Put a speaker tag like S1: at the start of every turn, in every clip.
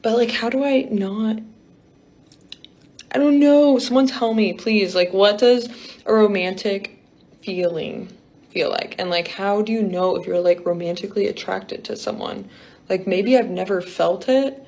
S1: But like, how do I not? I don't know. Someone tell me, please. Like, what does a romantic feeling feel like? And like, how do you know if you're like romantically attracted to someone? Like, maybe I've never felt it.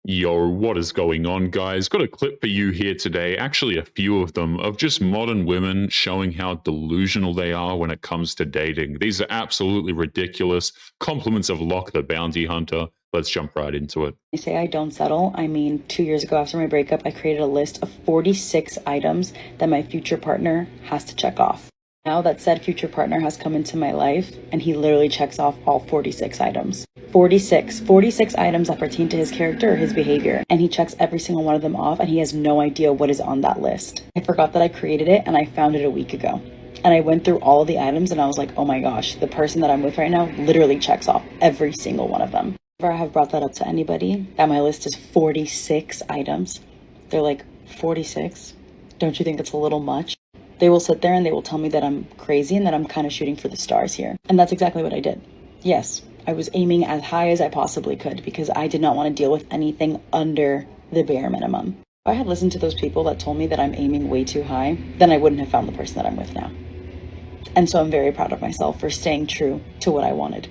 S2: Yo, what is going on, guys? Got a clip for you here today, actually a few of them, of just modern women showing how delusional they are when it comes to dating. These are absolutely ridiculous. Compliments of Locke the Bounty Hunter. Let's jump right into it.
S3: I say I don't settle. I mean, 2 years ago after my breakup, I created a list of 46 items that my future partner has to check off. Now that said future partner has come into my life, and he literally checks off all 46 items. 46 items that pertain to his character or his behavior, and he checks every single one of them off, and he has no idea what is on that list. I forgot that I created it, and I found it a week ago. And I went through all of the items, and I was like, oh my gosh, the person that I'm with right now literally checks off every single one of them. If I have brought that up to anybody, that my list is 46 items, they're like, 46? Don't you think it's a little much? They will sit there and they will tell me that I'm crazy and that I'm kind of shooting for the stars here. And that's exactly what I did. Yes, I was aiming as high as I possibly could because I did not want to deal with anything under the bare minimum. If I had listened to those people that told me that I'm aiming way too high, then I wouldn't have found the person that I'm with now. And so I'm very proud of myself for staying true to what I wanted.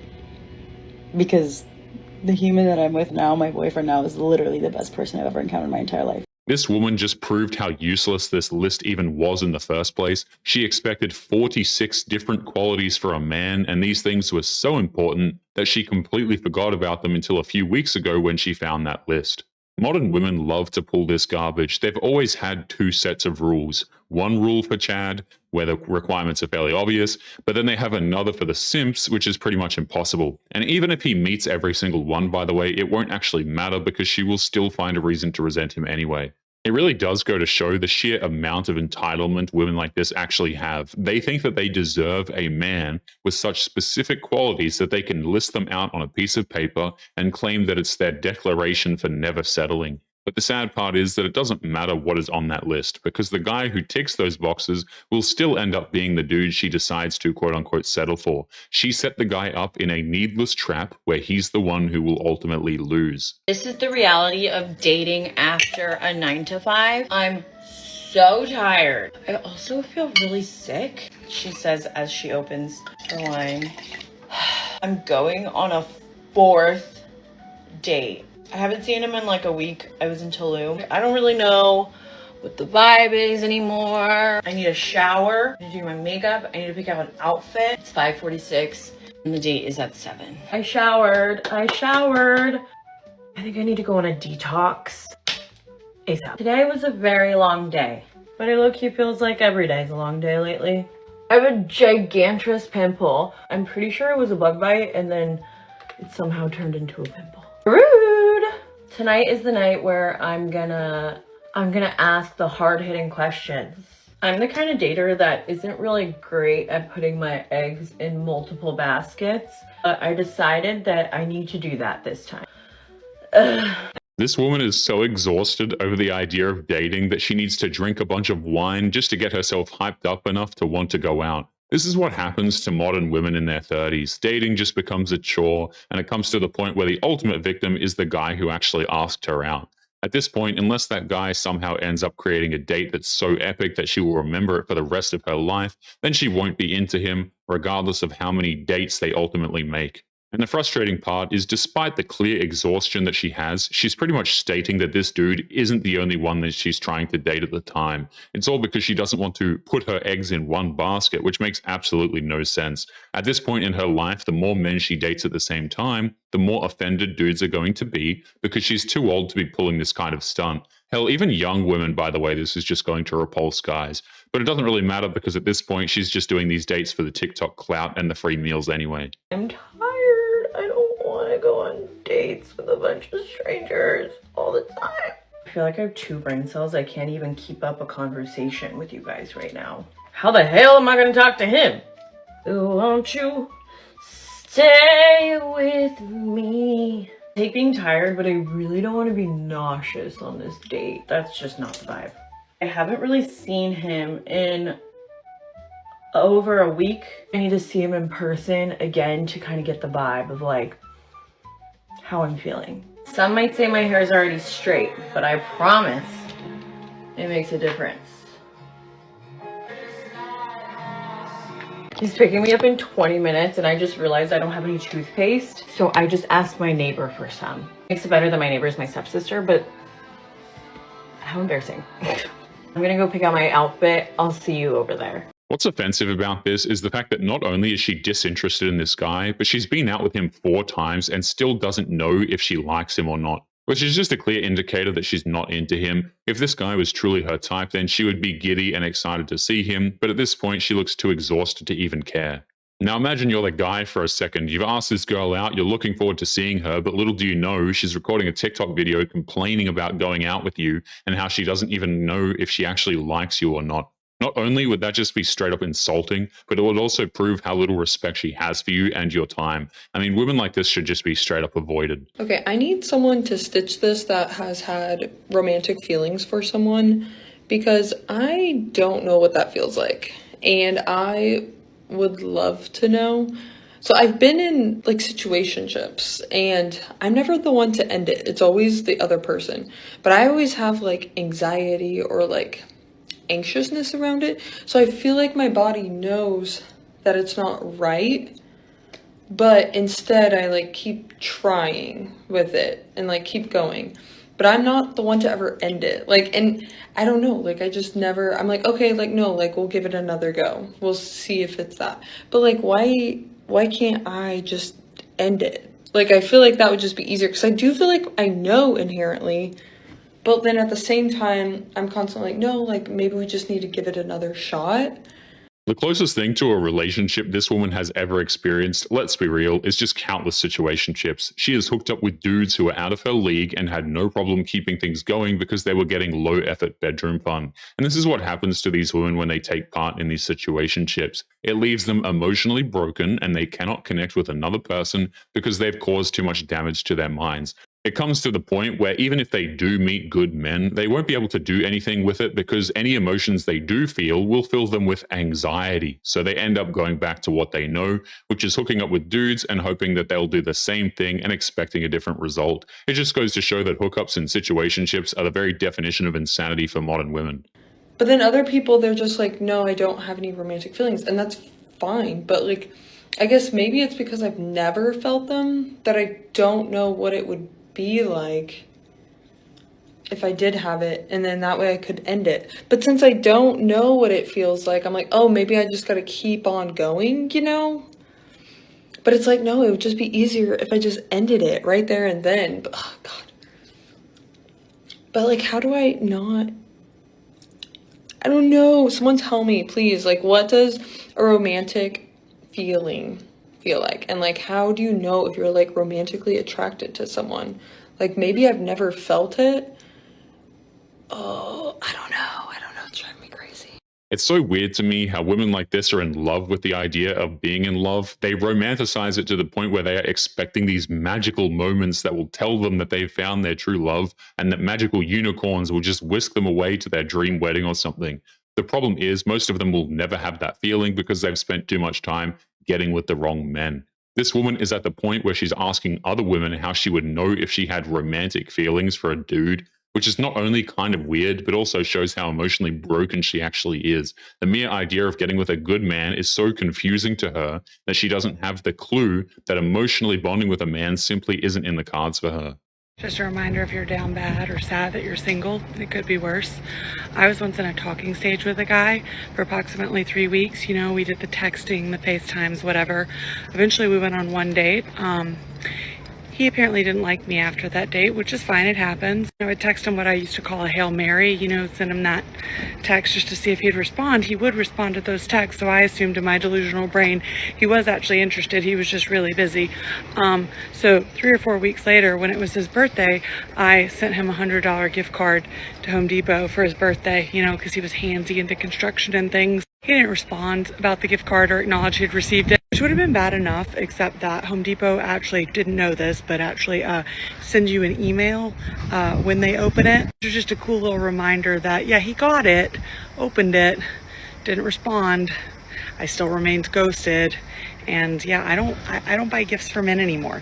S3: Because the human that I'm with now, my boyfriend now, is literally the best person I've ever encountered in my entire life.
S2: This woman just proved how useless this list even was in the first place. She expected 46 different qualities for a man, and these things were so important that she completely forgot about them until a few weeks ago when she found that list. Modern women love to pull this garbage. They've always had two sets of rules. One rule for Chad, where the requirements are fairly obvious, but then they have another for the simps, which is pretty much impossible. And even if he meets every single one, by the way, it won't actually matter because she will still find a reason to resent him anyway. It really does go to show the sheer amount of entitlement women like this actually have. They think that they deserve a man with such specific qualities that they can list them out on a piece of paper and claim that it's their declaration for never settling. But the sad part is that it doesn't matter what is on that list, because the guy who ticks those boxes will still end up being the dude she decides to quote unquote settle for. She set the guy up in a needless trap where he's the one who will ultimately lose.
S4: This is the reality of dating after a 9 to 5. I'm so tired. I also feel really sick, she says as she opens her wine. I'm going on a 4th date. I haven't seen him in like a week. I was in Tulum. I don't really know what the vibe is anymore. I need a shower. I need to do my makeup. I need to pick out an outfit. It's 5:46 and the date is at 7. I showered. I think I need to go on a detox ASAP. Today was a very long day, but it low-key feels like every day is a long day lately. I have a gigantrous pimple. I'm pretty sure it was a bug bite and then it somehow turned into a pimple. Rude! Tonight is the night where I'm gonna ask the hard-hitting questions. I'm the kind of dater that isn't really great at putting my eggs in multiple baskets, but I decided that I need to do that this time.
S2: This woman is so exhausted over the idea of dating that she needs to drink a bunch of wine just to get herself hyped up enough to want to go out. This is what happens to modern women in their 30s. Dating just becomes a chore, and it comes to the point where the ultimate victim is the guy who actually asked her out. At this point, unless that guy somehow ends up creating a date that's so epic that she will remember it for the rest of her life, then she won't be into him, regardless of how many dates they ultimately make. And the frustrating part is, despite the clear exhaustion that she has, she's pretty much stating that this dude isn't the only one that she's trying to date at the time. It's all because she doesn't want to put her eggs in one basket, which makes absolutely no sense. At this point in her life, the more men she dates at the same time, the more offended dudes are going to be, because she's too old to be pulling this kind of stunt. Hell, even young women, by the way, this is just going to repulse guys. But it doesn't really matter, because at this point, she's just doing these dates for the TikTok clout and the free meals anyway.
S4: I'm tired. I don't want to go on dates with a bunch of strangers all the time. I feel like I have 2 brain cells. I can't even keep up a conversation with you guys right now. How the hell am I going to talk to him? Won't you stay with me? I hate being tired, but I really don't want to be nauseous on this date. That's just not the vibe. I haven't really seen him in over a week. I need to see him in person again to kind of get the vibe of like how I'm feeling. Some might say my hair is already straight, but I promise it makes a difference. He's picking me up in 20 minutes and I just realized I don't have any toothpaste. So I just asked my neighbor for some. Makes it better that my neighbor is my stepsister, but how embarrassing. I'm gonna go pick out my outfit. I'll see you over there.
S2: What's offensive about this is the fact that not only is she disinterested in this guy, but she's been out with him 4 times and still doesn't know if she likes him or not, which is just a clear indicator that she's not into him. If this guy was truly her type, then she would be giddy and excited to see him, but at this point she looks too exhausted to even care. Now imagine you're the guy for a second. You've asked this girl out, you're looking forward to seeing her, but little do you know she's recording a TikTok video complaining about going out with you and how she doesn't even know if she actually likes you or not. Not only would that just be straight up insulting, but it would also prove how little respect she has for you and your time. I mean, women like this should just be straight up avoided.
S1: Okay, I need someone to stitch this that has had romantic feelings for someone, because I don't know what that feels like. And I would love to know. So I've been in like situationships and I'm never the one to end it. It's always the other person. But I always have like anxiety or like anxiousness around it. So I feel like my body knows that it's not right, but instead I like keep trying with it and like keep going. But I'm not the one to ever end it. Like, and I don't know, like I just never, I'm like, okay, like no, like we'll give it another go. We'll see if it's that. But like why can't I just end it? Like I feel like that would just be easier, because I do feel like I know inherently. But then at the same time, I'm constantly like, no, like maybe we just need to give it another shot.
S2: The closest thing to a relationship this woman has ever experienced, let's be real, is just countless situationships. She has hooked up with dudes who were out of her league and had no problem keeping things going because they were getting low-effort bedroom fun. And this is what happens to these women when they take part in these situationships. It leaves them emotionally broken and they cannot connect with another person because they've caused too much damage to their minds. It comes to the point where even if they do meet good men, they won't be able to do anything with it because any emotions they do feel will fill them with anxiety. So they end up going back to what they know, which is hooking up with dudes and hoping that they'll do the same thing and expecting a different result. It just goes to show that hookups and situationships are the very definition of insanity for modern women.
S1: But then other people, they're just like, no, I don't have any romantic feelings. And that's fine. But like, I guess maybe it's because I've never felt them that I don't know what it would be like if I did have it, and then that way I could end it. But since I don't know what it feels like, I'm like, oh, maybe I just gotta keep on going, you know? But it's like, no, it would just be easier if I just ended it right there and then. But, oh God. But like, how do I not? I don't know. Someone tell me, please. Like, what does a romantic feeling feel like? And like, how do you know if you're like romantically attracted to someone? Like, maybe I've never felt it. Oh, I don't know. It's driving me crazy.
S2: It's so weird to me how women like this are in love with the idea of being in love. They romanticize it to the point where they are expecting these magical moments that will tell them that they've found their true love and that magical unicorns will just whisk them away to their dream wedding or something. The problem is most of them will never have that feeling because they've spent too much time getting with the wrong men. This woman is at the point where she's asking other women how she would know if she had romantic feelings for a dude, which is not only kind of weird, but also shows how emotionally broken she actually is. The mere idea of getting with a good man is so confusing to her that she doesn't have the clue that emotionally bonding with a man simply isn't in the cards for her.
S5: Just a reminder, if you're down bad or sad that you're single, it could be worse. I was once in a talking stage with a guy for approximately 3 weeks. You know, we did the texting, the FaceTimes, whatever. Eventually we went on one date. He apparently didn't like me after that date, which is fine, it happens. I would text him what I used to call a Hail Mary, you know, send him that text just to see if he'd respond. He would respond to those texts, so I assumed in my delusional brain he was actually interested, he was just really busy. So 3 or 4 weeks later, when it was his birthday, I sent him a $100 gift card to Home Depot for his birthday, you know, because he was handsy into construction and things. He didn't respond about the gift card or acknowledge he'd received it, which would have been bad enough, except that Home Depot actually didn't know this, but actually send you an email when they open it. It was just a cool little reminder that, yeah, he got it, opened it, didn't respond. I still remained ghosted. And yeah, I don't buy gifts for men anymore.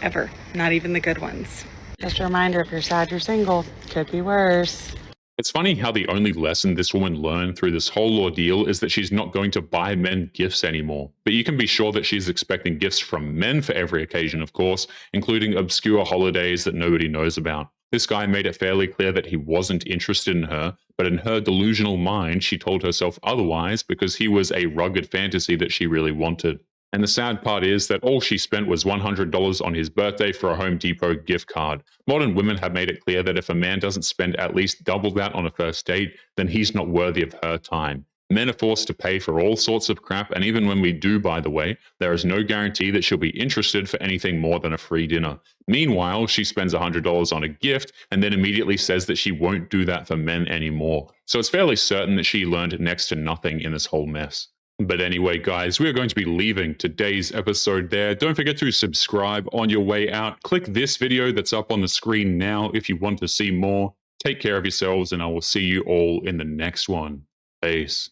S5: ever, not even the good ones. Just a reminder, if you're sad, you're single, could be worse.
S2: It's funny how the only lesson this woman learned through this whole ordeal is that she's not going to buy men gifts anymore. But you can be sure that she's expecting gifts from men for every occasion, of course, including obscure holidays that nobody knows about. This guy made it fairly clear that he wasn't interested in her, but in her delusional mind, she told herself otherwise because he was a rugged fantasy that she really wanted. And the sad part is that all she spent was $100 on his birthday for a Home Depot gift card. Modern women have made it clear that if a man doesn't spend at least double that on a first date, then he's not worthy of her time. Men are forced to pay for all sorts of crap, and even when we do, by the way, there is no guarantee that she'll be interested for anything more than a free dinner. Meanwhile, she spends $100 on a gift and then immediately says that she won't do that for men anymore. So it's fairly certain that she learned next to nothing in this whole mess. But anyway, guys, we are going to be leaving today's episode there. Don't forget to subscribe on your way out. Click this video that's up on the screen now if you want to see more. Take care of yourselves, and I will see you all in the next one. Peace.